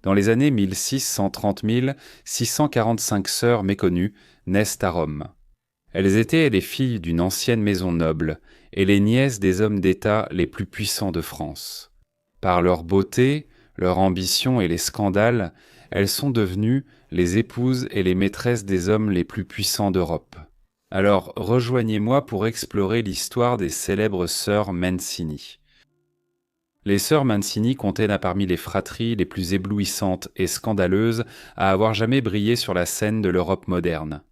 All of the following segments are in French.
Dans les années 1630 645 sœurs méconnues naissent à Rome. Elles étaient les filles d'une ancienne maison noble et les nièces des hommes d'État les plus puissants de France. Par leur beauté, leur ambition et les scandales, elles sont devenues les épouses et les maîtresses des hommes les plus puissants d'Europe. Alors rejoignez-moi pour explorer l'histoire des célèbres sœurs Mancini. Les sœurs Mancini comptaient parmi les fratries les plus éblouissantes et scandaleuses à avoir jamais brillé sur la scène de l'Europe moderne.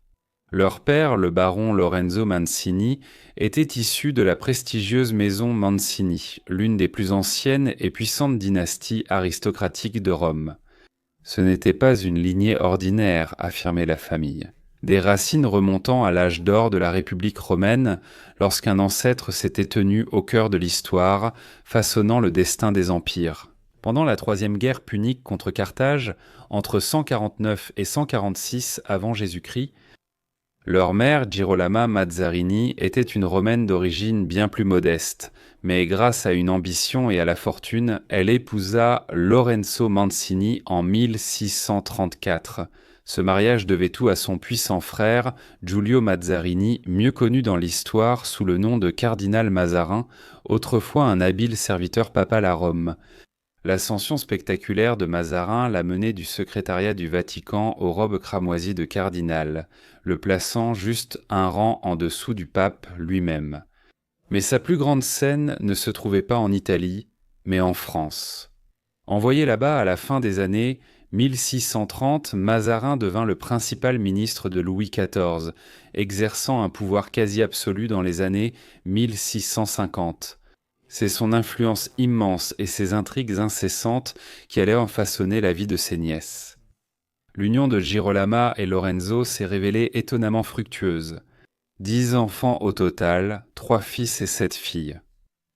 Leur père, le baron Lorenzo Mancini, était issu de la prestigieuse maison Mancini, l'une des plus anciennes et puissantes dynasties aristocratiques de Rome. Ce n'était pas une lignée ordinaire, affirmait la famille. Des racines remontant à l'âge d'or de la République romaine, lorsqu'un ancêtre s'était tenu au cœur de l'histoire, façonnant le destin des empires. Pendant la troisième guerre punique contre Carthage, entre 149 et 146 avant Jésus-Christ, leur mère, Girolama Mazzarini, était une Romaine d'origine bien plus modeste, mais grâce à une ambition et à la fortune, elle épousa Lorenzo Mancini en 1634. Ce mariage devait tout à son puissant frère, Giulio Mazzarini, mieux connu dans l'histoire sous le nom de cardinal Mazarin, autrefois un habile serviteur papal à Rome. L'ascension spectaculaire de Mazarin l'a mené du secrétariat du Vatican aux robes cramoisies de cardinal, le plaçant juste un rang en dessous du pape lui-même. Mais sa plus grande scène ne se trouvait pas en Italie, mais en France. Envoyé là-bas à la fin des années 1630, Mazarin devint le principal ministre de Louis XIV, exerçant un pouvoir quasi absolu dans les années 1650. C'est son influence immense et ses intrigues incessantes qui allaient en façonner la vie de ses nièces. L'union de Girolama et Lorenzo s'est révélée étonnamment fructueuse. 10 enfants au total, 3 fils et 7 filles.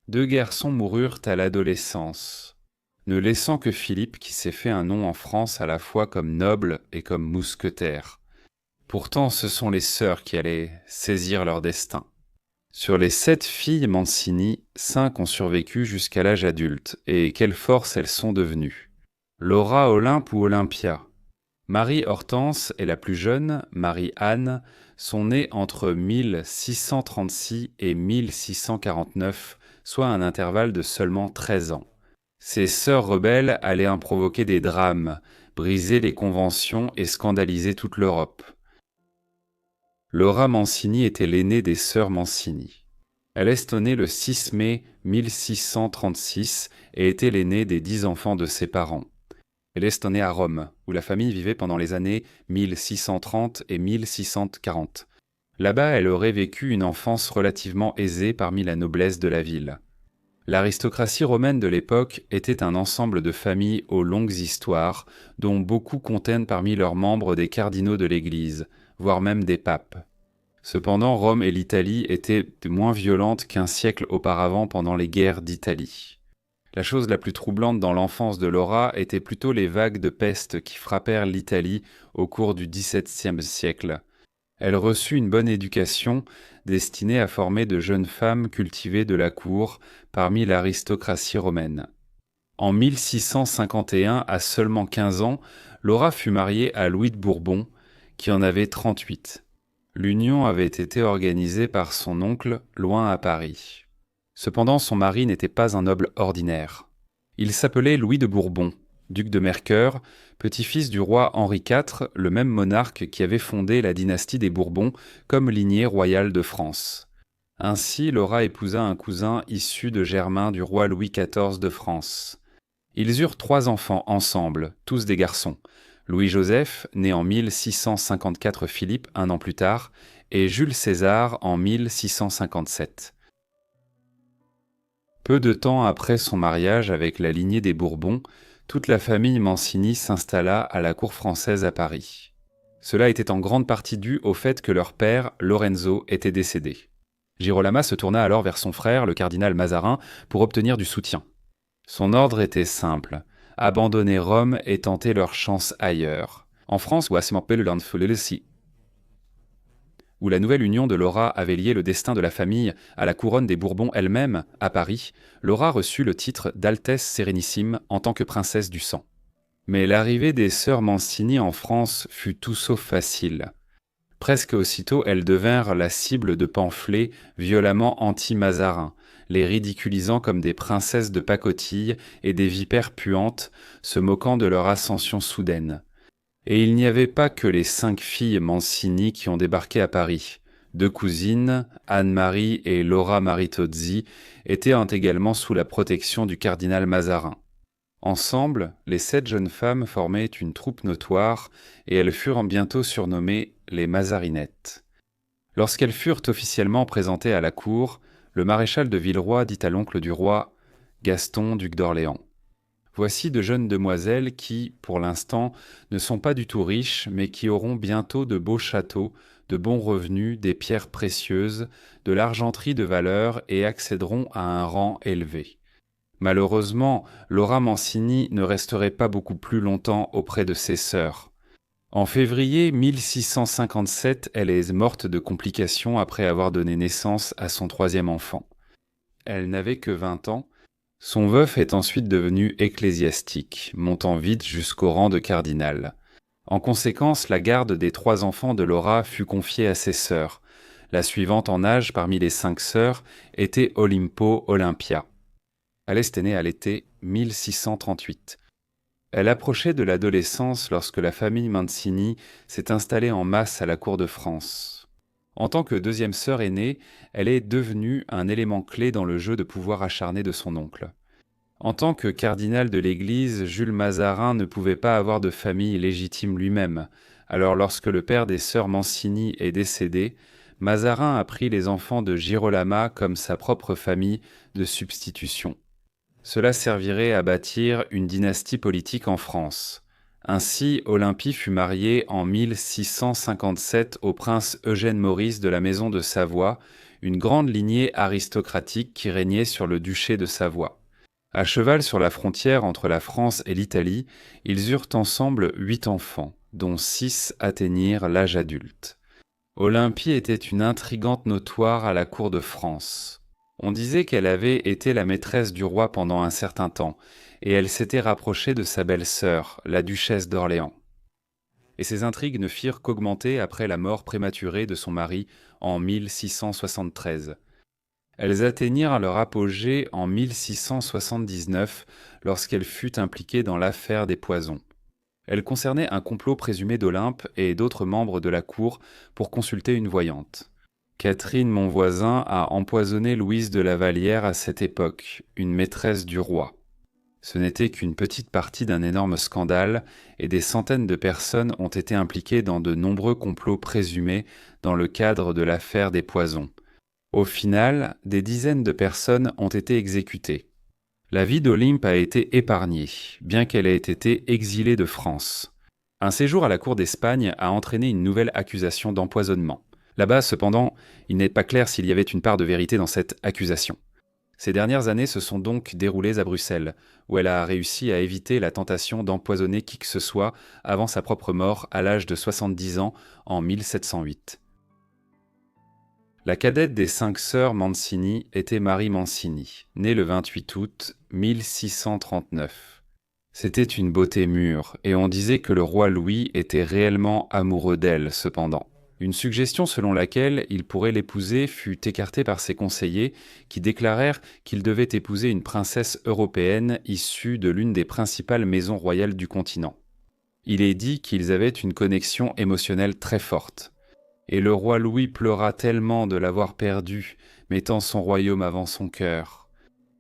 2 garçons moururent à l'adolescence, ne laissant que Philippe qui s'est fait un nom en France à la fois comme noble et comme mousquetaire. Pourtant, ce sont les sœurs qui allaient saisir leur destin. Sur les 7 filles Mancini, 5 ont survécu jusqu'à l'âge adulte, et quelle force elles sont devenues. Laura Olympe ou Olympia. Marie-Hortense et la plus jeune, Marie-Anne, sont nées entre 1636 et 1649, soit un intervalle de seulement 13 ans. Ces sœurs rebelles allaient en provoquer des drames, briser les conventions et scandaliser toute l'Europe. Laura Mancini était l'aînée des sœurs Mancini. Elle est née le 6 mai 1636 et était l'aînée des 10 enfants de ses parents. Elle est née à Rome, où la famille vivait pendant les années 1630 et 1640. Là-bas, elle aurait vécu une enfance relativement aisée parmi la noblesse de la ville. L'aristocratie romaine de l'époque était un ensemble de familles aux longues histoires, dont beaucoup contiennent parmi leurs membres des cardinaux de l'Église, voire même des papes. Cependant, Rome et l'Italie étaient moins violentes qu'1 siècle auparavant pendant les guerres d'Italie. La chose la plus troublante dans l'enfance de Laura était plutôt les vagues de peste qui frappèrent l'Italie au cours du XVIIe siècle. Elle reçut une bonne éducation destinée à former de jeunes femmes cultivées de la cour parmi l'aristocratie romaine. En 1651, à seulement 15 ans, Laura fut mariée à Louis de Bourbon, qui en avait 38. L'union avait été organisée par son oncle, loin à Paris. Cependant, son mari n'était pas un noble ordinaire. Il s'appelait Louis de Bourbon, duc de Mercœur, petit-fils du roi Henri IV, le même monarque qui avait fondé la dynastie des Bourbons comme lignée royale de France. Ainsi, Laura épousa un cousin issu de germain du roi Louis XIV de France. Ils eurent 3 enfants ensemble, tous des garçons. Louis-Joseph, né en 1654 Philippe, 1 an plus tard, et Jules César en 1657. Peu de temps après son mariage avec la lignée des Bourbons, toute la famille Mancini s'installa à la cour française à Paris. Cela était en grande partie dû au fait que leur père, Lorenzo, était décédé. Girolama se tourna alors vers son frère, le cardinal Mazarin, pour obtenir du soutien. Son ordre était simple, abandonner Rome et tenter leur chance ailleurs. En France, où la nouvelle union de Laura avait lié le destin de la famille à la couronne des Bourbons elle-même, à Paris, Laura reçut le titre d'Altesse Sérénissime en tant que princesse du sang. Mais l'arrivée des sœurs Mancini en France fut tout sauf facile. Presque aussitôt, elles devinrent la cible de pamphlets violemment anti-mazarins, les ridiculisant comme des princesses de pacotille et des vipères puantes, se moquant de leur ascension soudaine. Et il n'y avait pas que les 5 filles Mancini qui ont débarqué à Paris. 2 cousines, Anne-Marie et Laura Maritozzi, étaient également sous la protection du cardinal Mazarin. Ensemble, les 7 jeunes femmes formaient une troupe notoire et elles furent bientôt surnommées les Mazarinettes. Lorsqu'elles furent officiellement présentées à la cour, le maréchal de Villeroy dit à l'oncle du roi, Gaston, duc d'Orléans: Voici de jeunes demoiselles qui, pour l'instant, ne sont pas du tout riches, mais qui auront bientôt de beaux châteaux, de bons revenus, des pierres précieuses, de l'argenterie de valeur et accéderont à un rang élevé. Malheureusement, Laura Mancini ne resterait pas beaucoup plus longtemps auprès de ses sœurs. En février 1657, elle est morte de complications après avoir donné naissance à son 3e enfant. Elle n'avait que 20 ans. Son veuf est ensuite devenu ecclésiastique, montant vite jusqu'au rang de cardinal. En conséquence, la garde des 3 enfants de Laura fut confiée à ses sœurs. La suivante en âge parmi les 5 sœurs était Olimpo Olympia. Alice est née à l'été 1638. Elle approchait de l'adolescence lorsque la famille Mancini s'est installée en masse à la cour de France. En tant que 2e sœur aînée, elle est devenue un élément clé dans le jeu de pouvoir acharné de son oncle. En tant que cardinal de l'Église, Jules Mazarin ne pouvait pas avoir de famille légitime lui-même. Alors lorsque le père des sœurs Mancini est décédé, Mazarin a pris les enfants de Girolama comme sa propre famille de substitution. Cela servirait à bâtir une dynastie politique en France. Ainsi, Olympie fut mariée en 1657 au prince Eugène Maurice de la Maison de Savoie, une grande lignée aristocratique qui régnait sur le duché de Savoie. À cheval sur la frontière entre la France et l'Italie, ils eurent ensemble 8 enfants, dont 6 atteignirent l'âge adulte. Olympie était une intrigante notoire à la cour de France. On disait qu'elle avait été la maîtresse du roi pendant un certain temps, et elle s'était rapprochée de sa belle-sœur, la duchesse d'Orléans. Et ces intrigues ne firent qu'augmenter après la mort prématurée de son mari en 1673. Elles atteignirent leur apogée en 1679, lorsqu'elle fut impliquée dans l'affaire des poisons. Elle concernait un complot présumé d'Olympe et d'autres membres de la cour pour consulter une voyante. Catherine Monvoisin a empoisonné Louise de la Vallière à cette époque, une maîtresse du roi. Ce n'était qu'une petite partie d'un énorme scandale, et des centaines de personnes ont été impliquées dans de nombreux complots présumés dans le cadre de l'affaire des poisons. Au final, des dizaines de personnes ont été exécutées. La vie d'Olympe a été épargnée, bien qu'elle ait été exilée de France. Un séjour à la cour d'Espagne a entraîné une nouvelle accusation d'empoisonnement. Là-bas, cependant, il n'est pas clair s'il y avait une part de vérité dans cette accusation. Ces dernières années se sont donc déroulées à Bruxelles, où elle a réussi à éviter la tentation d'empoisonner qui que ce soit avant sa propre mort à l'âge de 70 ans en 1708. La cadette des 5 sœurs Mancini était Marie Mancini, née le 28 août 1639. C'était une beauté mûre, et on disait que le roi Louis était réellement amoureux d'elle, cependant. Une suggestion selon laquelle il pourrait l'épouser fut écartée par ses conseillers qui déclarèrent qu'il devait épouser une princesse européenne issue de l'une des principales maisons royales du continent. Il est dit qu'ils avaient une connexion émotionnelle très forte. Et le roi Louis pleura tellement de l'avoir perdue, mettant son royaume avant son cœur.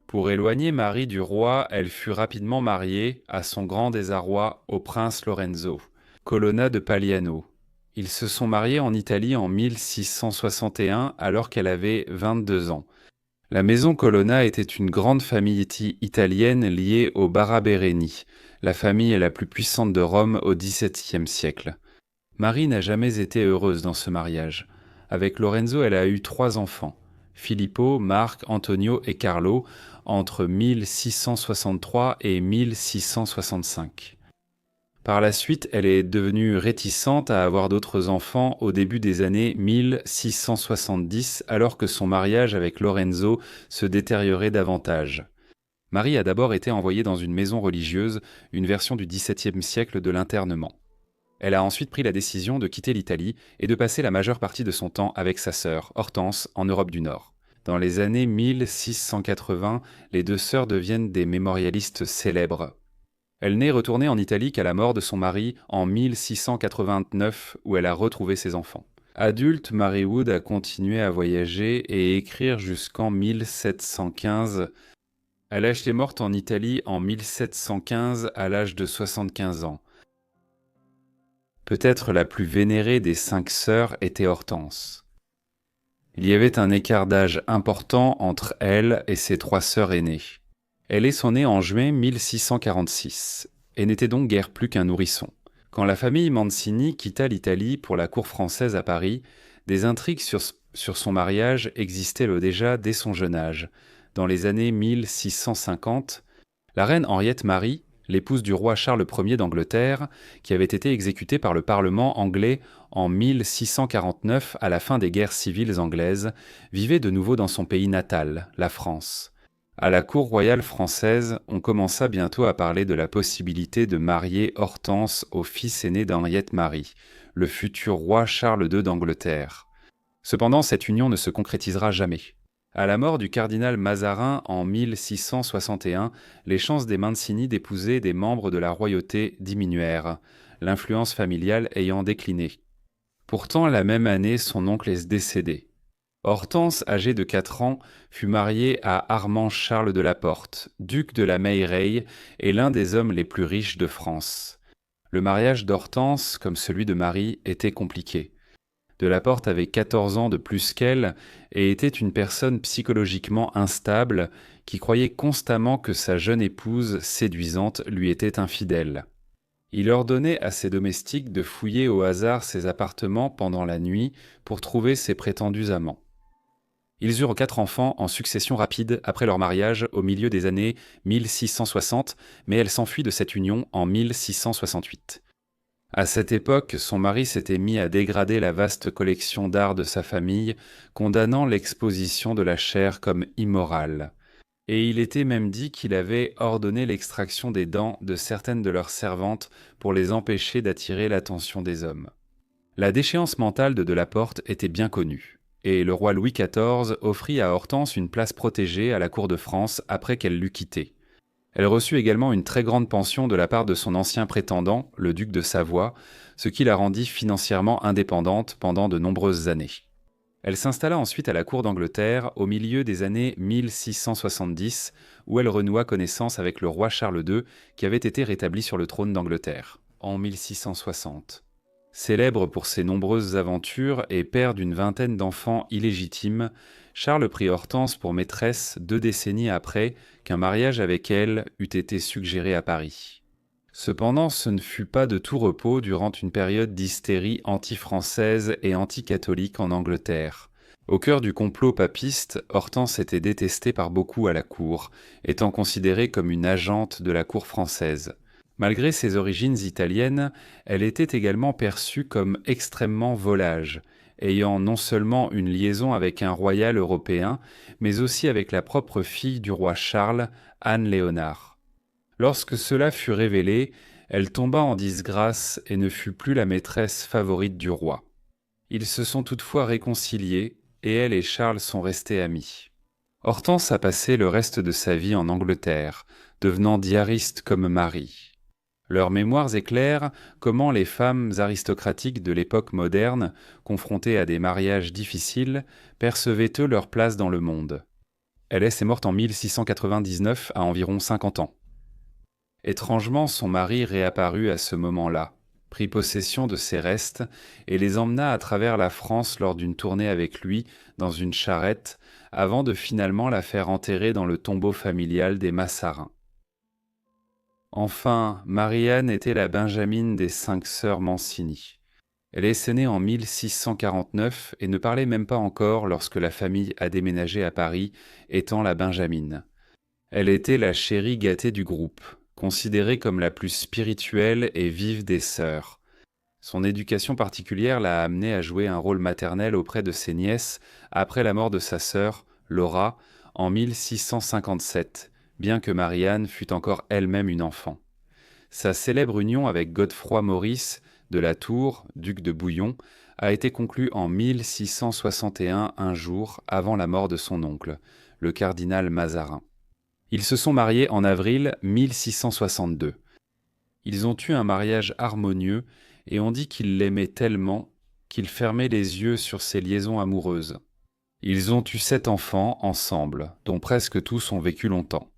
Pour éloigner Marie du roi, elle fut rapidement mariée, à son grand désarroi, au prince Lorenzo, Colonna de Pagliano. Ils se sont mariés en Italie en 1661 alors qu'elle avait 22 ans. La maison Colonna était une grande famille italienne liée aux Baraberini, la famille la plus puissante de Rome au XVIIe siècle. Marie n'a jamais été heureuse dans ce mariage. Avec Lorenzo, elle a eu 3 enfants, Filippo, Marc, Antonio et Carlo, entre 1663 et 1665. Par la suite, elle est devenue réticente à avoir d'autres enfants au début des années 1670, alors que son mariage avec Lorenzo se détériorait davantage. Marie a d'abord été envoyée dans une maison religieuse, une version du XVIIe siècle de l'internement. Elle a ensuite pris la décision de quitter l'Italie et de passer la majeure partie de son temps avec sa sœur, Hortense, en Europe du Nord. Dans les années 1680, les deux sœurs deviennent des mémorialistes célèbres. Elle n'est retournée en Italie qu'à la mort de son mari en 1689, où elle a retrouvé ses enfants. Adulte, Mary Wood a continué à voyager et écrire jusqu'en 1715. Elle est morte en Italie en 1715 à l'âge de 75 ans. Peut-être la plus vénérée des 5 sœurs était Hortense. Il y avait un écart d'âge important entre elle et ses 3 sœurs aînées. Elle est née en juin 1646 et n'était donc guère plus qu'un nourrisson. Quand la famille Mancini quitta l'Italie pour la cour française à Paris, des intrigues sur son mariage existaient déjà dès son jeune âge. Dans les années 1650, la reine Henriette Marie, l'épouse du roi Charles Ier d'Angleterre, qui avait été exécutée par le Parlement anglais en 1649 à la fin des guerres civiles anglaises, vivait de nouveau dans son pays natal, la France. À la cour royale française, on commença bientôt à parler de la possibilité de marier Hortense au fils aîné d'Henriette Marie, le futur roi Charles II d'Angleterre. Cependant, cette union ne se concrétisera jamais. À la mort du cardinal Mazarin en 1661, les chances des Mancini d'épouser des membres de la royauté diminuèrent, l'influence familiale ayant décliné. Pourtant, la même année, son oncle est décédé. Hortense, âgée de 4 ans, fut mariée à Armand Charles de la Porte, duc de la Meilleraye et l'un des hommes les plus riches de France. Le mariage d'Hortense, comme celui de Marie, était compliqué. De la Porte avait 14 ans de plus qu'elle et était une personne psychologiquement instable qui croyait constamment que sa jeune épouse séduisante lui était infidèle. Il ordonnait à ses domestiques de fouiller au hasard ses appartements pendant la nuit pour trouver ses prétendus amants. Ils eurent 4 enfants en succession rapide après leur mariage au milieu des années 1660, mais elle s'enfuit de cette union en 1668. À cette époque, son mari s'était mis à dégrader la vaste collection d'art de sa famille, condamnant l'exposition de la chair comme immorale. Et il était même dit qu'il avait ordonné l'extraction des dents de certaines de leurs servantes pour les empêcher d'attirer l'attention des hommes. La déchéance mentale de la Porte était bien connue, et le roi Louis XIV offrit à Hortense une place protégée à la cour de France après qu'elle l'eût quitté. Elle reçut également une très grande pension de la part de son ancien prétendant, le duc de Savoie, ce qui la rendit financièrement indépendante pendant de nombreuses années. Elle s'installa ensuite à la cour d'Angleterre au milieu des années 1670, où elle renoua connaissance avec le roi Charles II, qui avait été rétabli sur le trône d'Angleterre en 1660. Célèbre pour ses nombreuses aventures et père d'une vingtaine d'enfants illégitimes, Charles prit Hortense pour maîtresse 2 décennies après qu'un mariage avec elle eût été suggéré à Paris. Cependant, ce ne fut pas de tout repos durant une période d'hystérie anti-française et anti-catholique en Angleterre. Au cœur du complot papiste, Hortense était détestée par beaucoup à la cour, étant considérée comme une agente de la cour française. Malgré ses origines italiennes, elle était également perçue comme extrêmement volage, ayant non seulement une liaison avec un royal européen, mais aussi avec la propre fille du roi Charles, Anne Léonard. Lorsque cela fut révélé, elle tomba en disgrâce et ne fut plus la maîtresse favorite du roi. Ils se sont toutefois réconciliés et elle et Charles sont restés amis. Hortense a passé le reste de sa vie en Angleterre, devenant diariste comme Marie. Leurs mémoires éclairent comment les femmes aristocratiques de l'époque moderne, confrontées à des mariages difficiles, percevaient eux leur place dans le monde. Elle est morte en 1699 à environ 50 ans. Étrangement, son mari réapparut à ce moment-là, prit possession de ses restes et les emmena à travers la France lors d'une tournée avec lui dans une charrette, avant de finalement la faire enterrer dans le tombeau familial des Massarins. Enfin, Marie-Anne était la benjamine des 5 sœurs Mancini. Elle est née en 1649 et ne parlait même pas encore lorsque la famille a déménagé à Paris, étant la benjamine. Elle était la chérie gâtée du groupe, considérée comme la plus spirituelle et vive des sœurs. Son éducation particulière l'a amenée à jouer un rôle maternel auprès de ses nièces après la mort de sa sœur, Laura, en 1657, bien que Marie-Anne fût encore elle-même une enfant. Sa célèbre union avec Godefroy Maurice de la Tour, duc de Bouillon, a été conclue en 1661, un jour avant la mort de son oncle, le cardinal Mazarin. Ils se sont mariés en avril 1662. Ils ont eu un mariage harmonieux et on dit qu'il l'aimait tellement qu'il fermait les yeux sur ses liaisons amoureuses. Ils ont eu 7 enfants ensemble, dont presque tous ont vécu longtemps.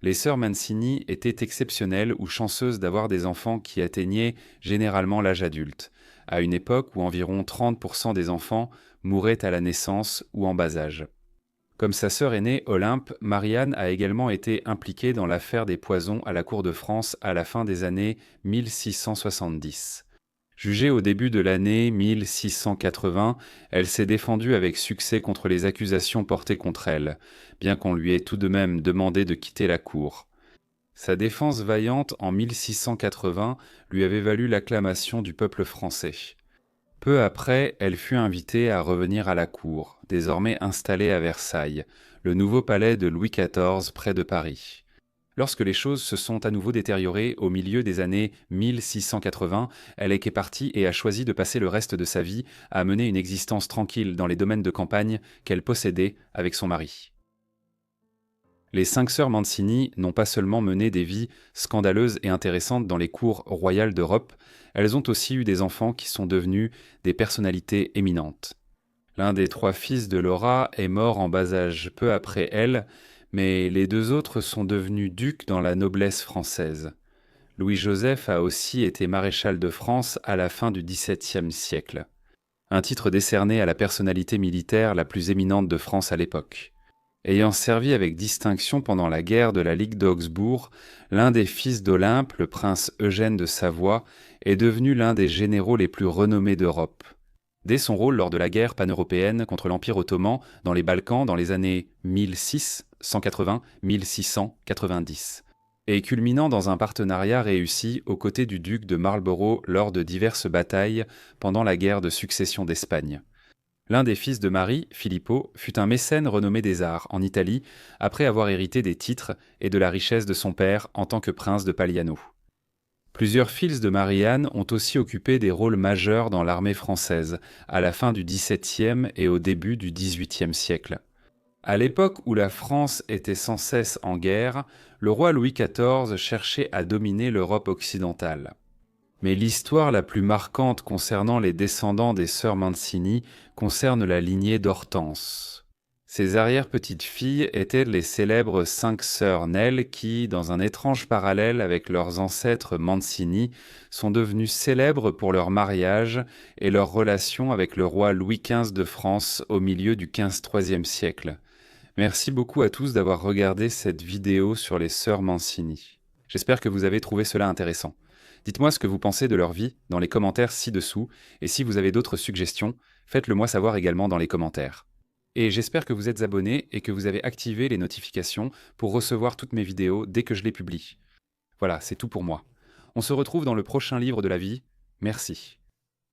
Les sœurs Mancini étaient exceptionnelles ou chanceuses d'avoir des enfants qui atteignaient généralement l'âge adulte, à une époque où environ 30% des enfants mouraient à la naissance ou en bas âge. Comme sa sœur aînée Olympe, Marie-Anne a également été impliquée dans l'affaire des poisons à la cour de France à la fin des années 1670. Jugée au début de l'année 1680, elle s'est défendue avec succès contre les accusations portées contre elle, bien qu'on lui ait tout de même demandé de quitter la cour. Sa défense vaillante en 1680 lui avait valu l'acclamation du peuple français. Peu après, elle fut invitée à revenir à la cour, désormais installée à Versailles, le nouveau palais de Louis XIV près de Paris. Lorsque les choses se sont à nouveau détériorées au milieu des années 1680, elle est partie et a choisi de passer le reste de sa vie à mener une existence tranquille dans les domaines de campagne qu'elle possédait avec son mari. Les 5 sœurs Mancini n'ont pas seulement mené des vies scandaleuses et intéressantes dans les cours royales d'Europe, elles ont aussi eu des enfants qui sont devenus des personnalités éminentes. L'un des 3 fils de Laura est mort en bas âge peu après elle, mais les 2 autres sont devenus ducs dans la noblesse française. Louis-Joseph a aussi été maréchal de France à la fin du XVIIe siècle, un titre décerné à la personnalité militaire la plus éminente de France à l'époque. Ayant servi avec distinction pendant la guerre de la Ligue d'Augsbourg, l'un des fils d'Olympe, le prince Eugène de Savoie, est devenu l'un des généraux les plus renommés d'Europe. Dès son rôle lors de la guerre pan-européenne contre l'Empire ottoman dans les Balkans dans les années 1680-1690, et culminant dans un partenariat réussi aux côtés du duc de Marlborough lors de diverses batailles pendant la guerre de succession d'Espagne. L'un des fils de Marie, Filippo, fut un mécène renommé des arts en Italie après avoir hérité des titres et de la richesse de son père en tant que prince de Pagliano. Plusieurs fils de Marie-Anne ont aussi occupé des rôles majeurs dans l'armée française, à la fin du XVIIe et au début du XVIIIe siècle. À l'époque où la France était sans cesse en guerre, le roi Louis XIV cherchait à dominer l'Europe occidentale. Mais l'histoire la plus marquante concernant les descendants des sœurs Mancini concerne la lignée d'Hortense. Ses arrière-petites-filles étaient les célèbres 5 sœurs Nel qui, dans un étrange parallèle avec leurs ancêtres Mancini, sont devenues célèbres pour leur mariage et leur relation avec le roi Louis XV de France au milieu du XIIIe siècle. Merci beaucoup à tous d'avoir regardé cette vidéo sur les sœurs Mancini. J'espère que vous avez trouvé cela intéressant. Dites-moi ce que vous pensez de leur vie dans les commentaires ci-dessous, et si vous avez d'autres suggestions, faites-le moi savoir également dans les commentaires. Et j'espère que vous êtes abonnés et que vous avez activé les notifications pour recevoir toutes mes vidéos dès que je les publie. Voilà, c'est tout pour moi. On se retrouve dans le prochain livre de la vie. Merci.